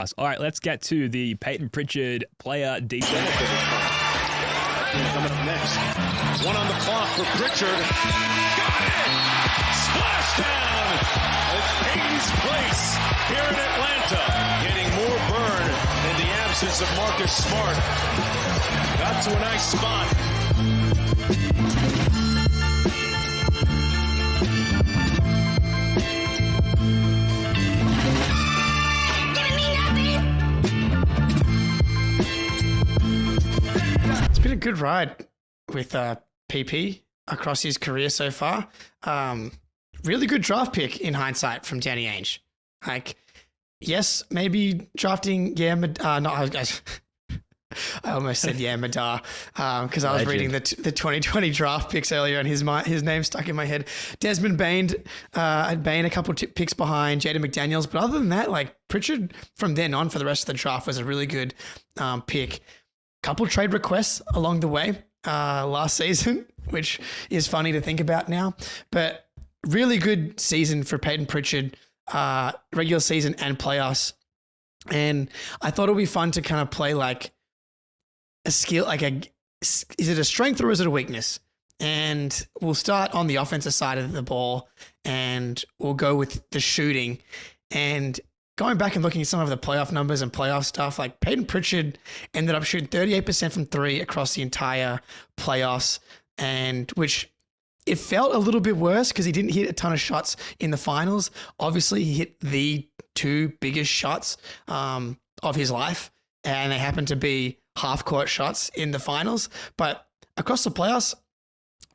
playoffs. All right, let's get to the Payton Pritchard player defense. Coming up next. One on the clock for Pritchard. Got it! Splashdown at Payton's place here in Atlanta. Getting more burn in the absence of Marcus Smart. Got to a nice spot. It's been a good ride with PP across his career so far. Really good draft pick in hindsight from Danny Ainge. Like, yes, maybe drafting I almost said Madar because I was reading the 2020 draft picks earlier and his name stuck in my head. Desmond Bain, a couple picks behind Jaden McDaniels. But other than that, like Pritchard from then on for the rest of the draft was a really good pick. Couple trade requests along the way last season, which is funny to think about now. But really good season for Payton Pritchard, regular season and playoffs. And I thought it would be fun to kind of play like a skill, is it a strength or is it a weakness? And we'll start on the offensive side of the ball and we'll go with the shooting. And going back and looking at some of the playoff numbers and playoff stuff, like Payton Pritchard ended up shooting 38% from three across the entire playoffs, and which it felt a little bit worse because he didn't hit a ton of shots in the finals. Obviously, he hit the two biggest shots of his life, and they happened to be half-court shots in the finals. But across the playoffs,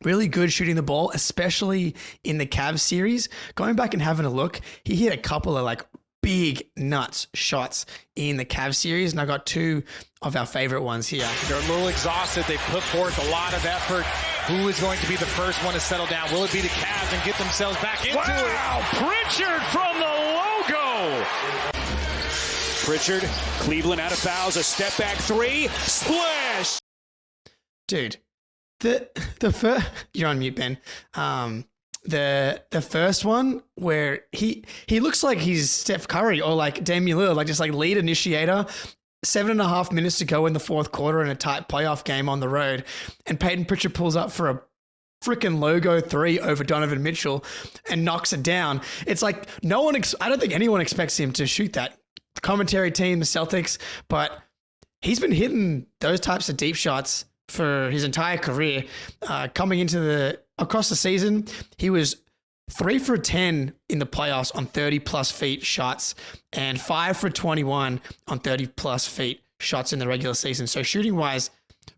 really good shooting the ball, especially in the Cavs series. Going back and having a look, he hit a couple of like big nuts shots in the Cavs series, and I got two of our favorite ones here. They're a little exhausted. They put forth a lot of effort. Who is going to be the first one to settle down? Will it be the Cavs and get themselves back into it? Wow! Pritchard from the logo! Pritchard, Cleveland out of fouls, a step back three, splash! Dude, the first, you're on mute, Ben. The first one where he looks like he's Steph Curry or like Damian Lillard, like just like lead initiator. 7.5 minutes to go in the fourth quarter in a tight playoff game on the road, and Payton Pritchard pulls up for a freaking logo three over Donovan Mitchell and knocks it down. It's like I don't think anyone expects him to shoot that. The commentary team, the Celtics, but he's been hitting those types of deep shots for his entire career. Coming into across the season, he was 3 for 10 in the playoffs on 30 plus feet shots and 5 for 21 on 30 plus feet shots in the regular season. So shooting wise,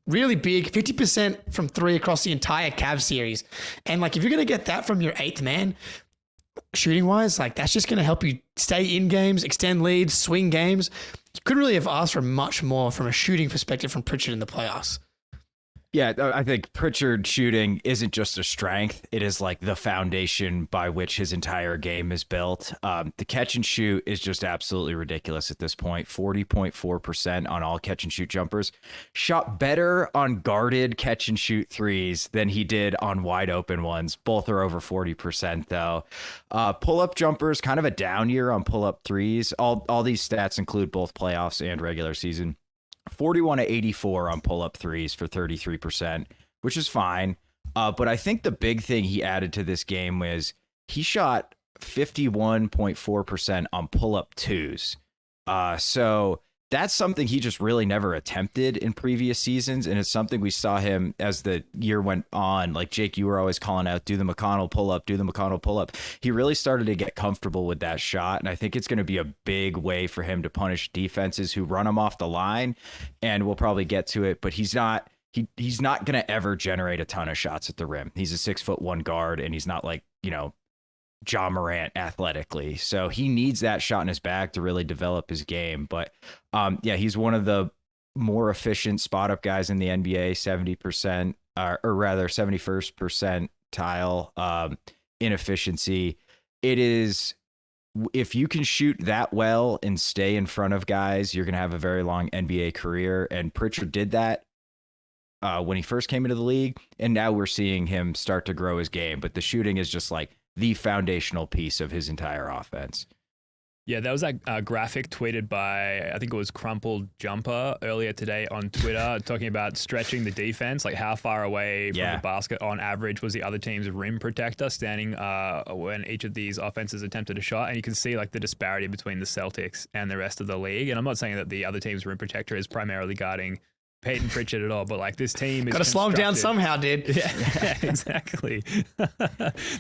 really big, 50% from three across the entire Cavs series. And like, if you're going to get that from your eighth man, shooting wise, like that's just going to help you stay in games, extend leads, swing games. You couldn't really have asked for much more from a shooting perspective from Pritchard in the playoffs. Yeah, I think Pritchard shooting isn't just a strength. It is like the foundation by which his entire game is built. The catch and shoot is just absolutely ridiculous at this point. 40.4% on all catch and shoot jumpers. Shot better on guarded catch and shoot threes than he did on wide open ones. Both are over 40% though. Pull-up jumpers, kind of a down year on pull-up threes. All these stats include both playoffs and regular season. 41 to 84 on pull-up threes for 33%, which is fine. But I think the big thing he added to this game was he shot 51.4% on pull-up twos. So that's something he just really never attempted in previous seasons. And it's something we saw him as the year went on. Like Jake, you were always calling out, do the McConnell pull-up, do the McConnell pull-up. He really started to get comfortable with that shot. And I think it's going to be a big way for him to punish defenses who run him off the line. And we'll probably get to it, but he's not going to ever generate a ton of shots at the rim. He's a 6'1" guard, and he's not like, Ja Morant athletically. So he needs that shot in his bag to really develop his game. But he's one of the more efficient spot up guys in the NBA, 70%, or rather 71st percentile in efficiency. It is, if you can shoot that well and stay in front of guys, you're going to have a very long NBA career. And Pritchard did that when he first came into the league. And now we're seeing him start to grow his game. But the shooting is just like the foundational piece of his entire offense. Yeah, there was that graphic tweeted by, I think it was Crumpled Jumper earlier today on Twitter, talking about stretching the defense, like how far away from the basket on average was the other team's rim protector standing when each of these offenses attempted a shot. And you can see like the disparity between the Celtics and the rest of the league. And I'm not saying that the other team's rim protector is primarily guarding Payton Pritchard at all, but like this team is got to slow him down somehow, dude. Yeah, exactly.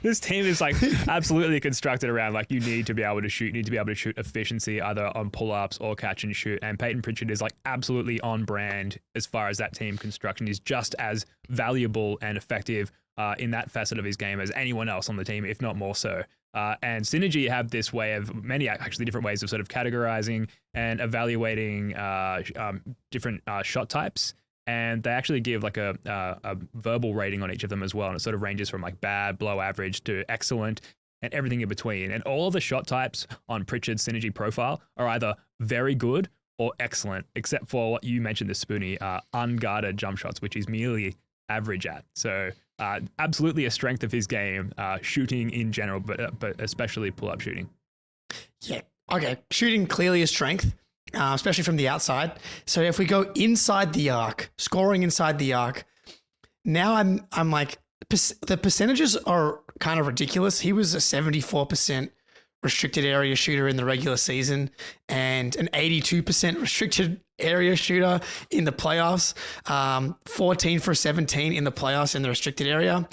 This team is like absolutely constructed around like you need to be able to shoot. You need to be able to shoot efficiency either on pull-ups or catch and shoot. And Payton Pritchard is like absolutely on brand as far as that team construction. Is just as valuable and effective in that facet of his game as anyone else on the team, if not more so. And Synergy have this way of many actually different ways of sort of categorizing and evaluating different shot types. And they actually give like a verbal rating on each of them as well. And it sort of ranges from like bad, below average to excellent and everything in between. And all of the shot types on Pritchard's Synergy profile are either very good or excellent, except for what you mentioned, the Spoonie, unguarded jump shots, which is merely average at. So absolutely a strength of his game, shooting in general, but especially pull-up shooting. Yeah. Okay. Shooting clearly a strength, especially from the outside. So if we go inside the arc, scoring inside the arc, now I'm like, the percentages are kind of ridiculous. He was a 74% restricted area shooter in the regular season and an 82% restricted area shooter in the playoffs, 14 for 17 in the playoffs in the restricted area.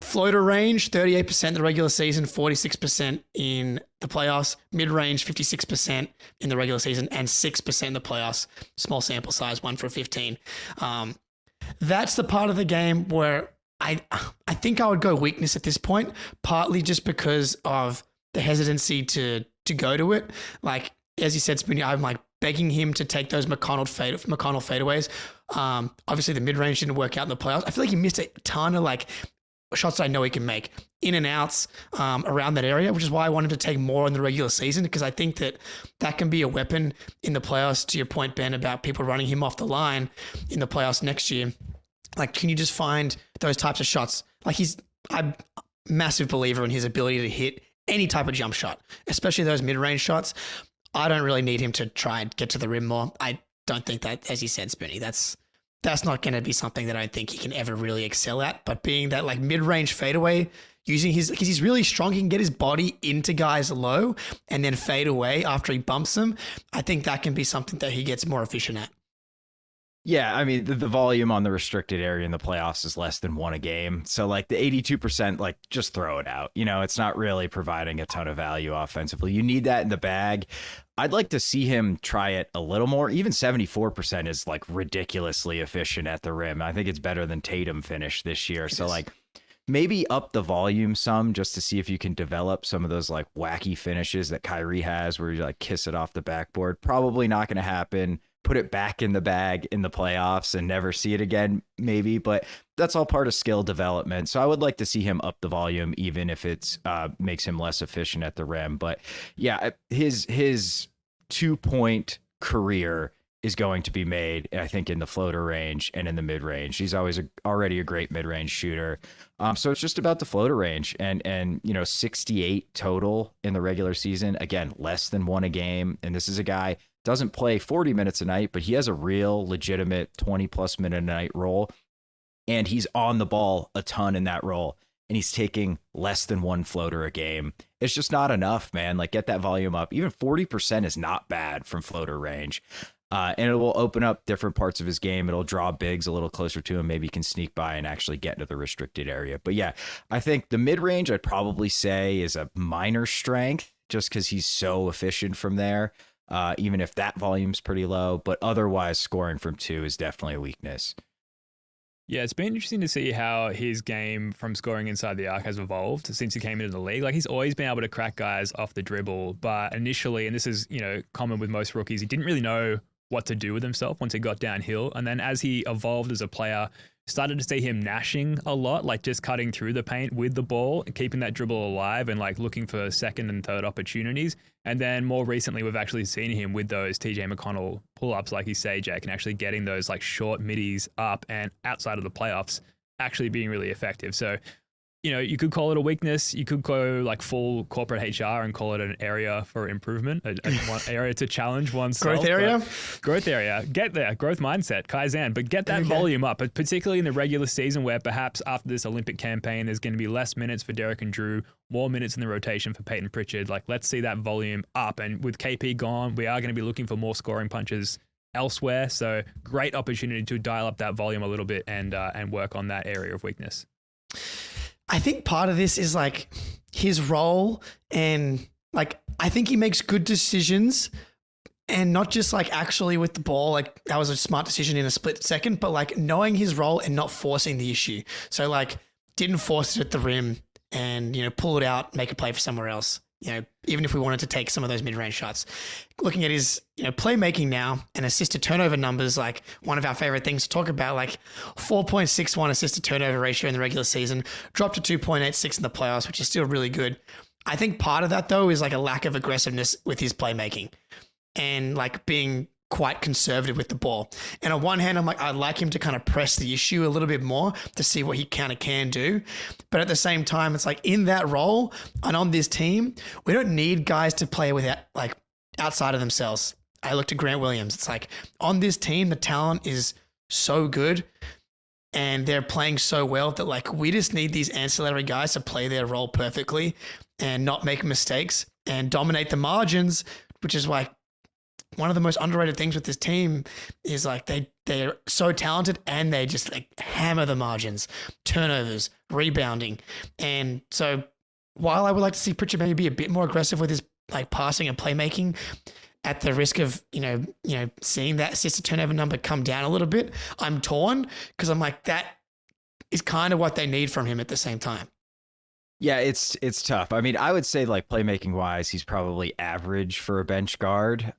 Floater range, 38% in the regular season, 46% in the playoffs. Mid-range, 56% in the regular season and 6% in the playoffs. Small sample size, 1 for 15. That's the part of the game where I think I would go weakness at this point, partly just because of the hesitancy to go to it. Like, as you said, Spoonie, I'm like begging him to take those McConnell fadeaways. Obviously, the mid-range didn't work out in the playoffs. I feel like he missed a ton of like shots that I know he can make in and outs around that area, which is why I wanted to take more in the regular season, because I think that can be a weapon in the playoffs, to your point, Ben, about people running him off the line in the playoffs next year. Like, can you just find those types of shots? Like, I'm a massive believer in his ability to hit any type of jump shot, especially those mid-range shots. I don't really need him to try and get to the rim more. I don't think that, as you said, Spoonie, that's not going to be something that I think he can ever really excel at. But being that like mid-range fadeaway, because he's really strong, he can get his body into guys low and then fade away after he bumps them. I think that can be something that he gets more efficient at. Yeah, I mean, the volume on the restricted area in the playoffs is less than 1 a game. So, like, the 82%, like, just throw it out. You know, it's not really providing a ton of value offensively. You need that in the bag. I'd like to see him try it a little more. Even 74% is, like, ridiculously efficient at the rim. I think it's better than Tatum finished this year. So, like, maybe up the volume some just to see if you can develop some of those, like, wacky finishes that Kyrie has where you, like, kiss it off the backboard. Probably not going to happen. Put it back in the bag in the playoffs and never see it again, maybe, but that's all part of skill development. So I would like to see him up the volume, even if it's makes him less efficient at the rim. But yeah, his 2-point career is going to be made, I think, in the floater range and in the mid range. He's already a great mid range shooter. So it's just about the floater range and 68 total in the regular season. Again, less than 1 a game. And this is a guy doesn't play 40 minutes a night, but he has a real legitimate 20 plus minute a night role. And he's on the ball a ton in that role. And he's taking less than 1 floater a game. It's just not enough, man. Like, get that volume up. Even 40% is not bad from floater range. And it will open up different parts of his game. It'll draw bigs a little closer to him. Maybe he can sneak by and actually get into the restricted area. But yeah, I think the mid range, I'd probably say, is a minor strength just because he's so efficient from there. Even if that volume's pretty low, but otherwise scoring from 2 is definitely a weakness. Yeah, it's been interesting to see how his game from scoring inside the arc has evolved since he came into the league. Like, he's always been able to crack guys off the dribble, but initially, and this is, common with most rookies, he didn't really know what to do with himself once he got downhill. And then as he evolved as a player, started to see him gnashing a lot, like just cutting through the paint with the ball and keeping that dribble alive and like looking for second and third opportunities. And then more recently, we've actually seen him with those TJ McConnell pull-ups, like you say, Jake, and actually getting those like short middies up and outside of the playoffs actually being really effective. So you could call it a weakness. You could go like full corporate HR and call it an area for improvement, one area to challenge oneself. Growth area. Get there. Growth mindset, Kaizen. But get that volume up, particularly in the regular season where perhaps after this Olympic campaign, there's going to be less minutes for Derrick and Jrue, more minutes in the rotation for Payton Pritchard. Like, let's see that volume up. And with KP gone, we are going to be looking for more scoring punches elsewhere. So great opportunity to dial up that volume a little bit and work on that area of weakness. I think part of this is like his role, and like I think he makes good decisions, and not just like actually with the ball, like that was a smart decision in a split second, but like knowing his role and not forcing the issue. So like didn't force it at the rim and, pull it out, make a play for somewhere else. Even if we wanted to take some of those mid-range shots. Looking at his, playmaking now and assist to turnover numbers, like one of our favorite things to talk about, like 4.61 assist to turnover ratio in the regular season, dropped to 2.86 in the playoffs, which is still really good. I think part of that though is like a lack of aggressiveness with his playmaking and like being quite conservative with the ball. And on one hand, I'd like him to kind of press the issue a little bit more to see what he kind of can do. But at the same time, it's like in that role and on this team, we don't need guys to play without like outside of themselves. I looked at Grant Williams. It's like on this team, the talent is so good and they're playing so well that like we just need these ancillary guys to play their role perfectly and not make mistakes and dominate the margins, which is why one of the most underrated things with this team is like they're so talented and they just like hammer the margins, turnovers, rebounding. And so while I would like to see Pritchard maybe be a bit more aggressive with his like passing and playmaking at the risk of, seeing that assist to turnover number come down a little bit, I'm torn because I'm like, that is kind of what they need from him at the same time. Yeah, it's tough. I mean, I would say like playmaking wise, he's probably average for a bench guard.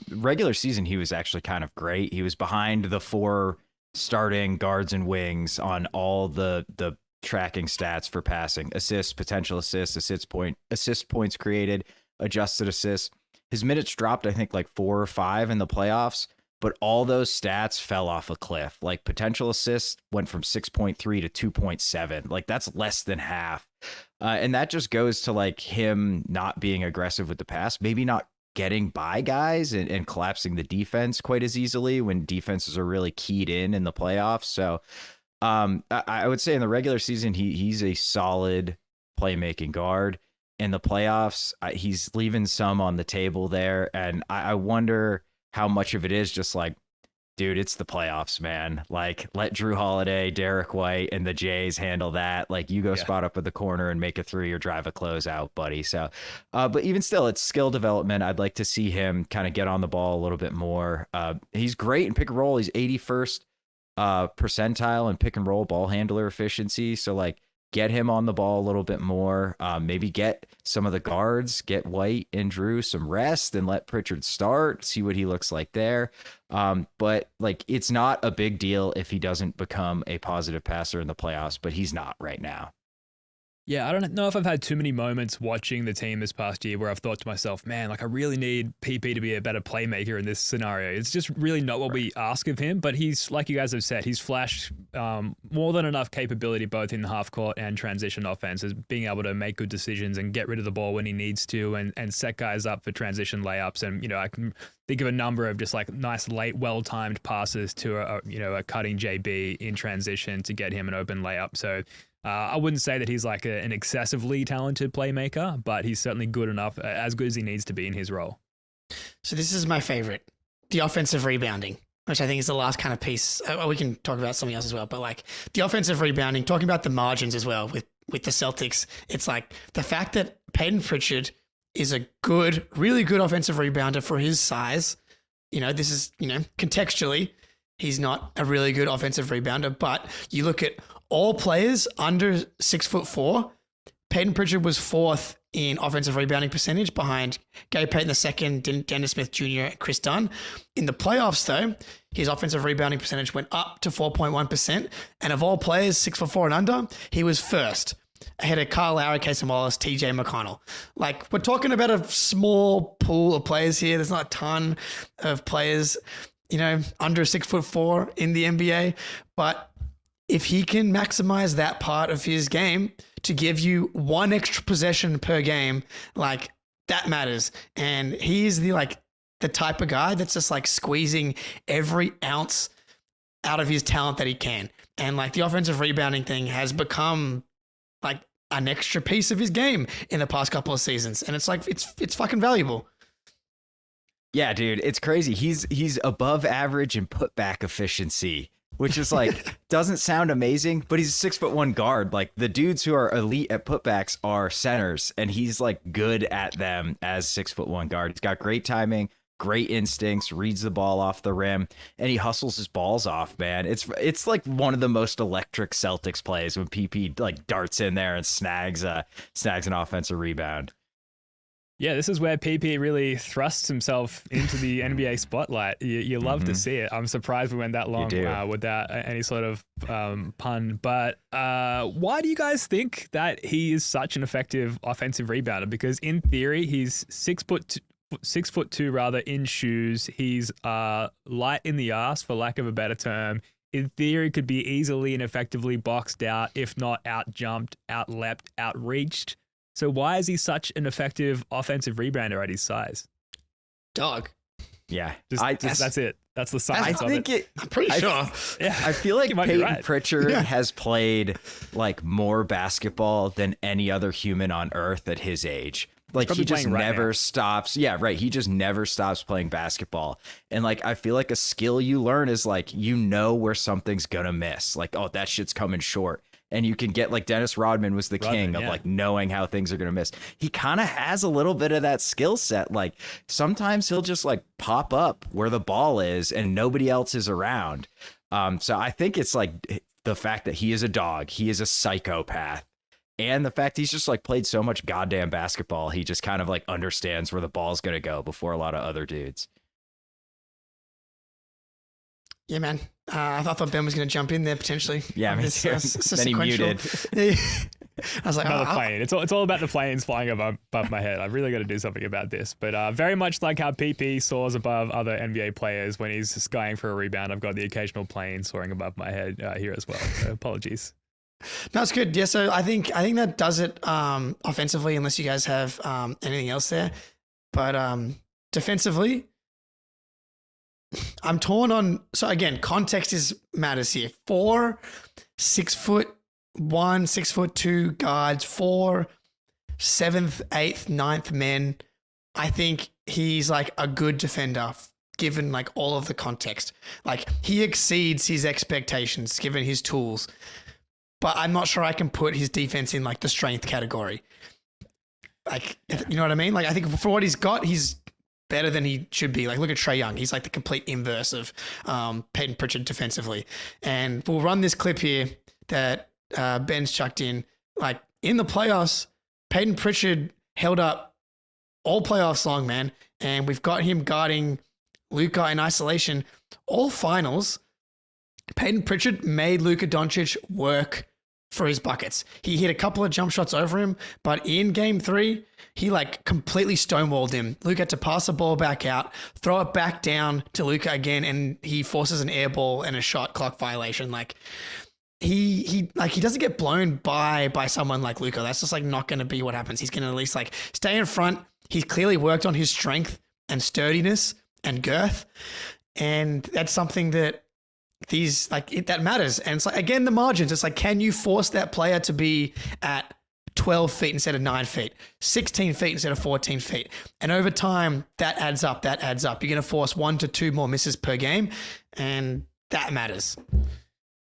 Regular season, he was actually kind of great. He was behind the 4 starting guards and wings on all the tracking stats for passing, assists, potential assists, assist points created, adjusted assists. His minutes dropped, I think, like 4 or 5 in the playoffs, but all those stats fell off a cliff. Like potential assists went from 6.3 to 2.7. Like that's less than half. And that just goes to like him not being aggressive with the pass, maybe not getting by guys and collapsing the defense quite as easily when defenses are really keyed in the playoffs. So I would say in the regular season, he's a solid playmaking guard. In the playoffs, he's leaving some on the table there. And I wonder how much of it is just like, dude, it's the playoffs, man. Like, let Jrue Holiday, Derrick White, and the Jays handle that. Like, you go spot up at the corner and make a 3 or drive a closeout, buddy. So, but even still, it's skill development. I'd like to see him kind of get on the ball a little bit more. He's great in pick and roll. He's 81st percentile in pick and roll ball handler efficiency. So, like, get him on the ball a little bit more. Maybe get some of the guards, get White and Jrue some rest and let Pritchard start, see what he looks like there. But like, it's not a big deal if he doesn't become a positive passer in the playoffs, but he's not right now. Yeah, I don't know if I've had too many moments watching the team this past year where I've thought to myself, man, like I really need PP to be a better playmaker in this scenario. It's just really not what we ask of him, but he's, like you guys have said, he's flashed more than enough capability both in half court and transition offenses, being able to make good decisions and get rid of the ball when he needs to and set guys up for transition layups. And, I can think of a number of just like nice late, well-timed passes to a cutting JB in transition to get him an open layup. So I wouldn't say that he's like an excessively talented playmaker, but he's certainly good enough, as good as he needs to be in his role. So this is my favorite, the offensive rebounding, which I think is the last kind of piece. We can talk about something else as well, but like the offensive rebounding, talking about the margins as well with the Celtics, it's like the fact that Payton Pritchard is a good, really good offensive rebounder for his size. This is, contextually, he's not a really good offensive rebounder, but you look at all players under 6'4", Payton Pritchard was 4th in offensive rebounding percentage behind Gary Payton II, Dennis Smith Jr., and Chris Dunn. In the playoffs, though, his offensive rebounding percentage went up to 4.1%. And of all players 6'4" and under, he was 1st, ahead of Kyle Lowry, Casey Wallace, TJ McConnell. Like, we're talking about a small pool of players here. There's not a ton of players, under 6'4" in the NBA, but if he can maximize that part of his game to give you one extra possession per game, like that matters. And he is the type of guy that's just like squeezing every ounce out of his talent that he can. And like the offensive rebounding thing has become like an extra piece of his game in the past couple of seasons. And it's like, it's fucking valuable. Yeah, dude, it's crazy. He's above average in putback efficiency, which is like, doesn't sound amazing, but he's a 6'1" guard. Like the dudes who are elite at putbacks are centers, and he's like good at them as 6'1" guard. He's got great timing, great instincts, reads the ball off the rim, and he hustles his balls off, man. It's like one of the most electric Celtics plays when PP like darts in there and snags an offensive rebound. Yeah, this is where PP really thrusts himself into the NBA spotlight. You love to see it. I'm surprised we went that long without any sort of pun. But why do you guys think that he is such an effective offensive rebounder? Because in theory, he's 6'2" rather in shoes. He's light in the ass, for lack of a better term. In theory, could be easily and effectively boxed out, if not out jumped, out leapt, out reached. So why is he such an effective offensive rebounder at his size? Dog. Yeah. That's it. That's the science of it. I'm pretty sure. Yeah, I feel like Payton right. Pritchard has played like more basketball than any other human on earth at his age. Like he just never stops. Yeah, right. He just never stops playing basketball. And like, I feel like a skill you learn is like, you know where something's gonna miss. Like, oh, that shit's coming short. And you can get like Dennis Rodman was the king of like knowing how things are going to miss. He kind of has a little bit of that skill set. Like sometimes he'll just like pop up where the ball is and nobody else is around. So I think it's like the fact that he is a dog, he is a psychopath. And the fact he's just like played so much goddamn basketball, he just kind of like understands where the ball's going to go before a lot of other dudes. Yeah, man. I thought Ben was going to jump in there potentially. Yeah, me too. Then he muted. I was like, another plane. It's all about the planes flying above my head. I've really got to do something about this. But very much like how PP soars above other NBA players when he's skying for a rebound, I've got the occasional plane soaring above my head here as well. So apologies. No, it's good. Yeah, so I think that does it offensively, unless you guys have anything else there. But defensively, I'm torn on. So again, context matters here. 4 6'1", 6'2" guards, 4 7th, 8th, 9th men. I think he's like a good defender, given like all of the context. Like he exceeds his expectations given his tools. But I'm not sure I can put his defense in like the strength category. Like, you know what I mean? Like I think for what he's got, he's better than he should be. Like, look at Trae Young. He's like the complete inverse of Payton Pritchard defensively. And we'll run this clip here that Ben's chucked in. Like, in the playoffs, Payton Pritchard held up all playoffs long, man. And we've got him guarding Luka in isolation. All finals, Payton Pritchard made Luka Doncic work for his buckets. He hit a couple of jump shots over him, but in game 3, he like completely stonewalled him. Luka had to pass the ball back out, throw it back down to Luka again, and he forces an air ball and a shot clock violation. Like he doesn't get blown by someone like Luka. That's just like not going to be what happens. He's going to at least like stay in front. He's clearly worked on his strength and sturdiness and girth, and that's something that that matters. And it's like, again, the margins. It's like, can you force that player to be at 12 feet instead of 9 feet, 16 feet instead of 14 feet? And over time, that adds up. You're going to force 1 to 2 more misses per game, and that matters.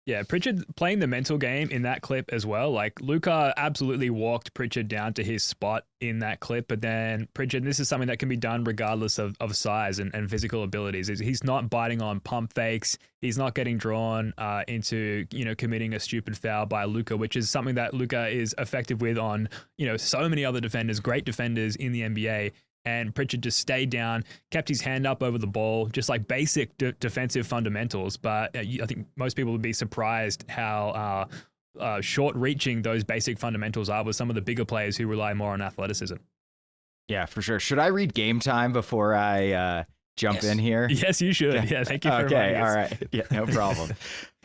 Yeah, Pritchard playing the mental game in that clip as well. Like Luka absolutely walked Pritchard down to his spot in that clip, but then Pritchard, this is something that can be done regardless of size and physical abilities. He's not biting on pump fakes. He's not getting drawn into, committing a stupid foul by Luka, which is something that Luka is effective with on, so many other defenders, great defenders in the NBA. And Pritchard just stayed down, kept his hand up over the ball, just like basic defensive fundamentals. But I think most people would be surprised how short-reaching those basic fundamentals are with some of the bigger players who rely more on athleticism. Yeah, for sure. Should I read game time before I jump in here? Yes, you should. Yeah, thank you for Okay, reminding us. all right. Yeah, no problem.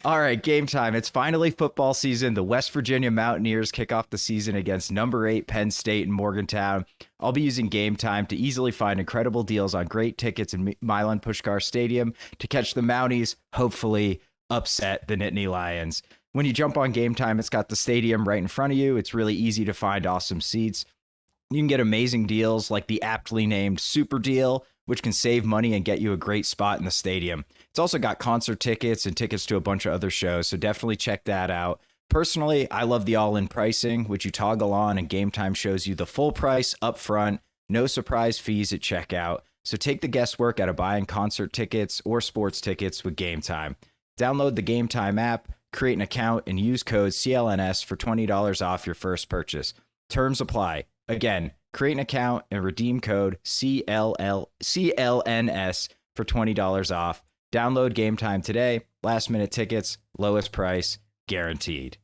All right, game time. It's finally football season. The West Virginia Mountaineers kick off the season against number 8 Penn State in Morgantown. I'll be using Game Time to easily find incredible deals on great tickets in Milan Puskar Stadium to catch the Mounties, hopefully upset the Nittany Lions. When you jump on Game Time, it's got the stadium right in front of you. It's really easy to find awesome seats. You can get amazing deals like the aptly named Super Deal, which can save money and get you a great spot in the stadium. It's also got concert tickets and tickets to a bunch of other shows, so definitely check that out. Personally, I love the all-in pricing, which you toggle on, and Game Time shows you the full price up front, no surprise fees at checkout. So take the guesswork out of buying concert tickets or sports tickets with Game Time. Download the Game Time app, create an account, and use code CLNS for $20 off your first purchase. Terms apply. Again, create an account and redeem code CLNS for $20 off. Download Game Time today. Last minute tickets, lowest price, guaranteed.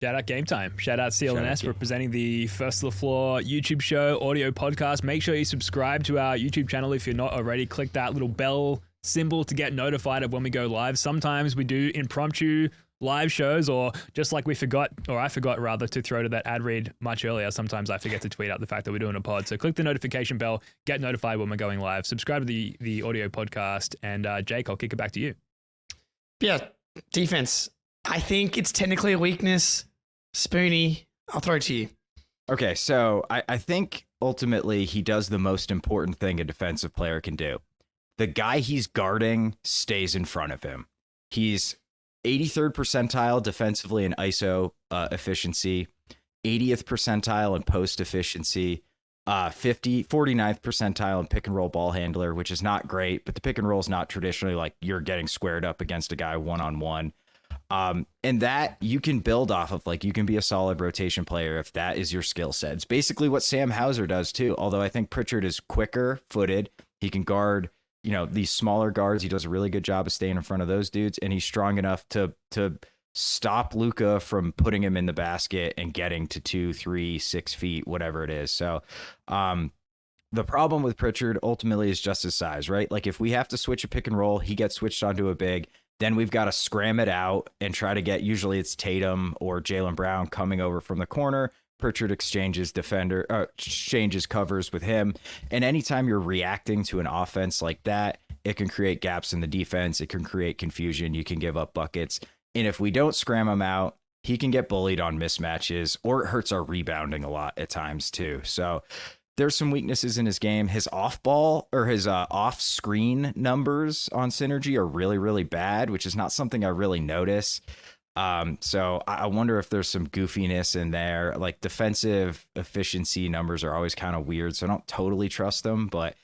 Shout out Game Time. Shout out CLNS for presenting the First to the Floor YouTube show, audio podcast. Make sure you subscribe to our YouTube channel if you're not already. Click that little bell symbol to get notified of when we go live. Sometimes we do impromptu live shows, or just like I forgot rather to throw to that ad read much earlier. Sometimes I forget to tweet out the fact that we're doing a pod. So click the notification bell, get notified when we're going live. Subscribe to the audio podcast. And Jake, I'll kick it back to you. Yeah, defense. I think it's technically a weakness. Spoony, I'll throw it to you. Okay, so I think ultimately he does the most important thing a defensive player can do. The guy he's guarding stays in front of him. He's 83rd percentile defensively in ISO efficiency, 80th percentile in post efficiency, 49th percentile in pick and roll ball handler, which is not great, but the pick and roll is not traditionally like you're getting squared up against a guy one-on-one. And that you can build off of, like you can be a solid rotation player if that is your skill set. It's basically what Sam Hauser does too, although I think Pritchard is quicker footed. He can guard, these smaller guards. He does a really good job of staying in front of those dudes, and he's strong enough to stop Luka from putting him in the basket and getting to 2, 3, 6 feet, whatever it is. So the problem with Pritchard ultimately is just his size, right? Like if we have to switch a pick and roll, he gets switched onto a big. Then we've got to scram it out and try to get, usually it's Tatum or Jaylen Brown coming over from the corner. Pritchard exchanges covers with him. And anytime you're reacting to an offense like that, it can create gaps in the defense. It can create confusion. You can give up buckets. And if we don't scram him out, he can get bullied on mismatches, or it hurts our rebounding a lot at times too. So there's some weaknesses in his game. His off ball or his off screen numbers on Synergy are really, really bad, which is not something I really notice. So I wonder if there's some goofiness in there. Like defensive efficiency numbers are always kind of weird, so I don't totally trust them, but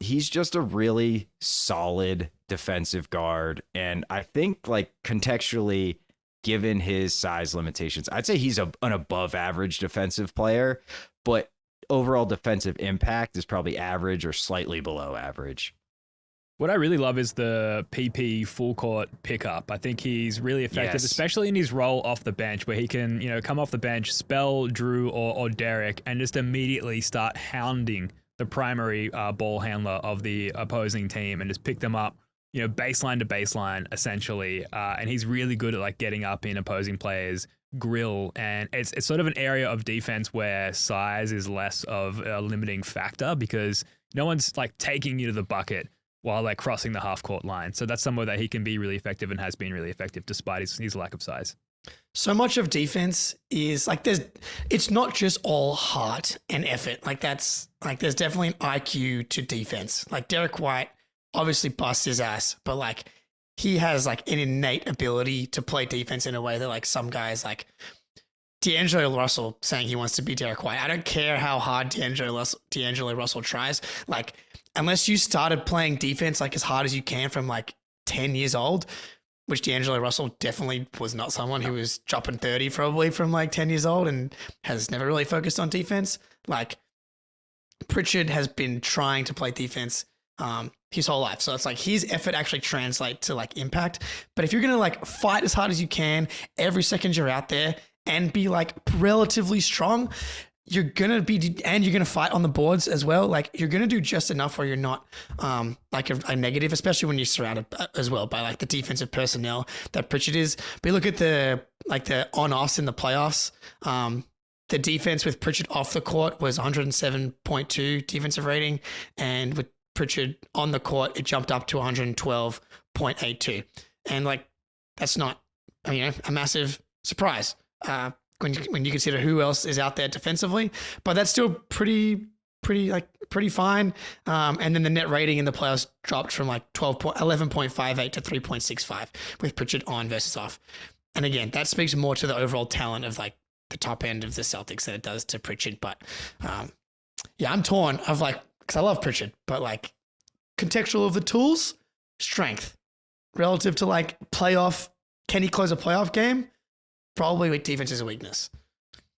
he's just a really solid defensive guard. And I think like contextually, given his size limitations, I'd say he's an above average defensive player, but overall defensive impact is probably average or slightly below average. What I really love is the PP full court pickup. I think he's really effective, especially in his role off the bench, where he can, come off the bench, spell Jrue or Derrick, and just immediately start hounding the primary ball handler of the opposing team and just pick them up, baseline to baseline, essentially. And he's really good at like getting up in opposing players' grill, and it's sort of an area of defense where size is less of a limiting factor because no one's like taking you to the bucket while like crossing the half court line. So that's somewhere that he can be really effective and has been really effective despite his lack of size. So much of defense is like it's not just all heart and effort. Like there's definitely an IQ to defense. Like Derrick White obviously busts his ass, but like he has like an innate ability to play defense in a way that like some guys like D'Angelo Russell saying he wants to be Derrick White. I don't care how hard D'Angelo Russell tries. Like unless you started playing defense like as hard as you can from like 10 years old, which D'Angelo Russell definitely was not someone who was dropping 30 probably from like 10 years old and has never really focused on defense. Like Pritchard has been trying to play defense his whole life. So it's like his effort actually translates to like impact. But if you're going to like fight as hard as you can every second you're out there and be like relatively strong, you're gonna fight on the boards as well. Like you're gonna do just enough where you're not like a negative, especially when you're surrounded as well by like the defensive personnel that Pritchard is. But you look at the on-offs in the playoffs. The defense with Pritchard off the court was 107.2 defensive rating, and with Pritchard on the court, it jumped up to 112.82. And like that's not a massive surprise. When you consider who else is out there defensively, but that's still pretty fine. And then the net rating in the playoffs dropped from like 11.58 to 3.65 with Pritchard on versus off. And again, that speaks more to the overall talent of like the top end of the Celtics than it does to Pritchard. But I'm torn of like, because I love Pritchard, but like contextual of the tools, strength relative to like playoff. Can he close a playoff game? Probably with defense is a weakness.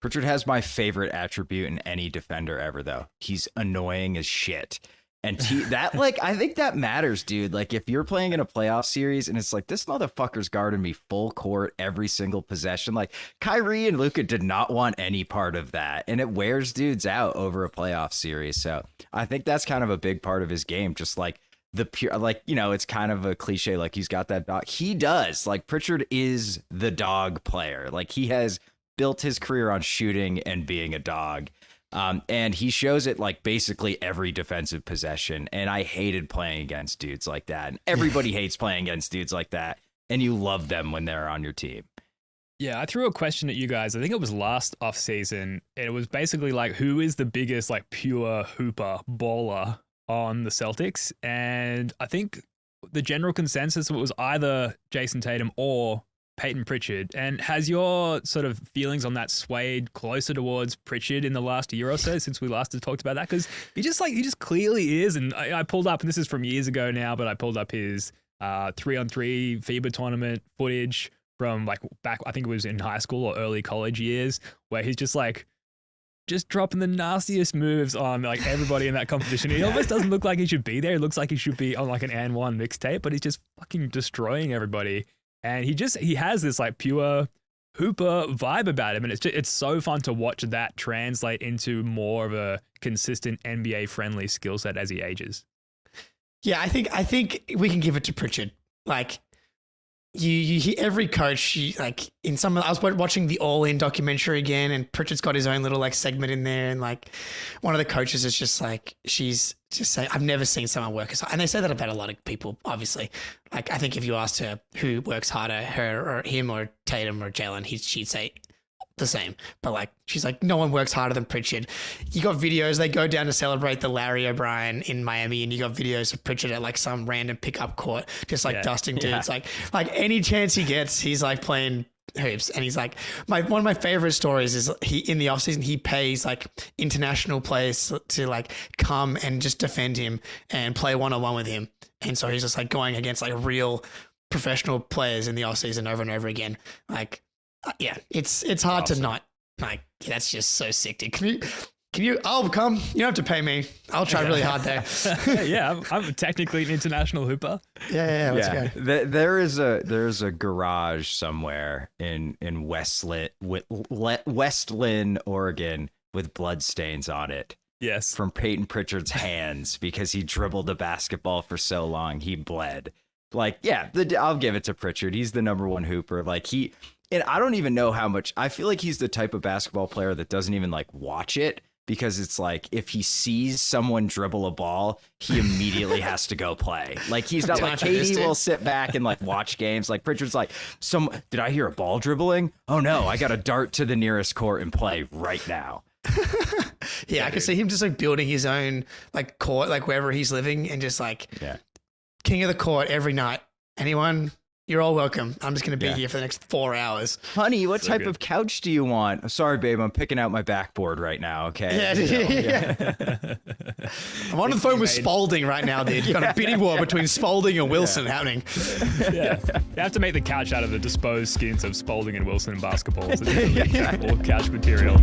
Pritchard has my favorite attribute in any defender ever, though. He's annoying as shit. And that, like, I think that matters, dude. Like, if you're playing in a playoff series and it's like, this motherfucker's guarding me full court every single possession. Like, Kyrie and Luka did not want any part of that. And it wears dudes out over a playoff series. So I think that's kind of a big part of his game. Just like, the pure, like, it's kind of a cliche, like he's got that dog. He does. Like, Pritchard is the dog player. Like, he has built his career on shooting and being a dog. And he shows it like basically every defensive possession. And I hated playing against dudes like that. And everybody hates playing against dudes like that. And you love them when they're on your team. Yeah, I threw a question at you guys. I think it was last offseason. It was basically like, who is the biggest like pure hooper baller on the Celtics? And I think the general consensus was either Jason Tatum or Payton Pritchard. And has your sort of feelings on that swayed closer towards Pritchard in the last year or so since we last talked about that? Because he just clearly is. And I pulled up, and this is from years ago now, but I pulled up his 3-on-3 FIBA tournament footage from like back, I think it was in high school or early college years, where he's just dropping the nastiest moves on like everybody in that competition. He almost doesn't look like he should be there. It looks like he should be on like an and one mixtape, but he's just fucking destroying everybody. And he has this like pure hooper vibe about him. And it's so fun to watch that translate into more of a consistent NBA friendly skill set as he ages. Yeah, I think we can give it to Pritchard. Like, you hear every coach, like in some, I was watching the All In documentary again, and Pritchard's got his own little like segment in there, and like one of the coaches is just like, she's just saying, I've never seen someone work as hard. And they say that about a lot of people, obviously. Like, I think if you asked her who works harder, her or him or Tatum or Jalen, she'd say the same. But like, she's like, no one works harder than Pritchard. You got videos, they go down to celebrate the Larry O'Brien in Miami, and you got videos of Pritchard at like some random pickup court, just like dusting dudes. Like any chance he gets, he's like playing hoops. And he's like, one of my favorite stories is he, in the offseason, he pays like international players to like come and just defend him and play one-on-one with him. And so he's just like going against like real professional players in the offseason over and over again. Like, yeah, it's hard awesome to not like. That's just so sick, dude. Can you? I'll come. You don't have to pay me. I'll try really hard there. Yeah, I'm technically an international hooper. Yeah. Let's go. There is a garage somewhere in Westland, Oregon, with bloodstains on it. Yes, from Payton Pritchard's hands because he dribbled the basketball for so long he bled. Like, yeah, I'll give it to Pritchard. He's the number one hooper. Like and I don't even know how much. I feel like he's the type of basketball player that doesn't even like watch it, because it's like if he sees someone dribble a ball, he immediately has to go play. Like, he's not like KD will sit back and like watch games. Like, Pritchard's like, did I hear a ball dribbling? Oh no, I got to dart to the nearest court and play right now. Yeah, I can see him just like building his own like court, like wherever he's living, and just like king of the court every night. Anyone? You're all welcome. I'm just going to be here for the next 4 hours. Honey, what type of couch do you want? Oh, sorry, babe. I'm picking out my backboard right now. Okay. Yeah. I'm on the phone with Spalding right now, dude. You got a bidding war between Spalding and Wilson happening. Yeah. You have to make the couch out of the disposed skins of Spalding and Wilson in basketball. So it's all couch material.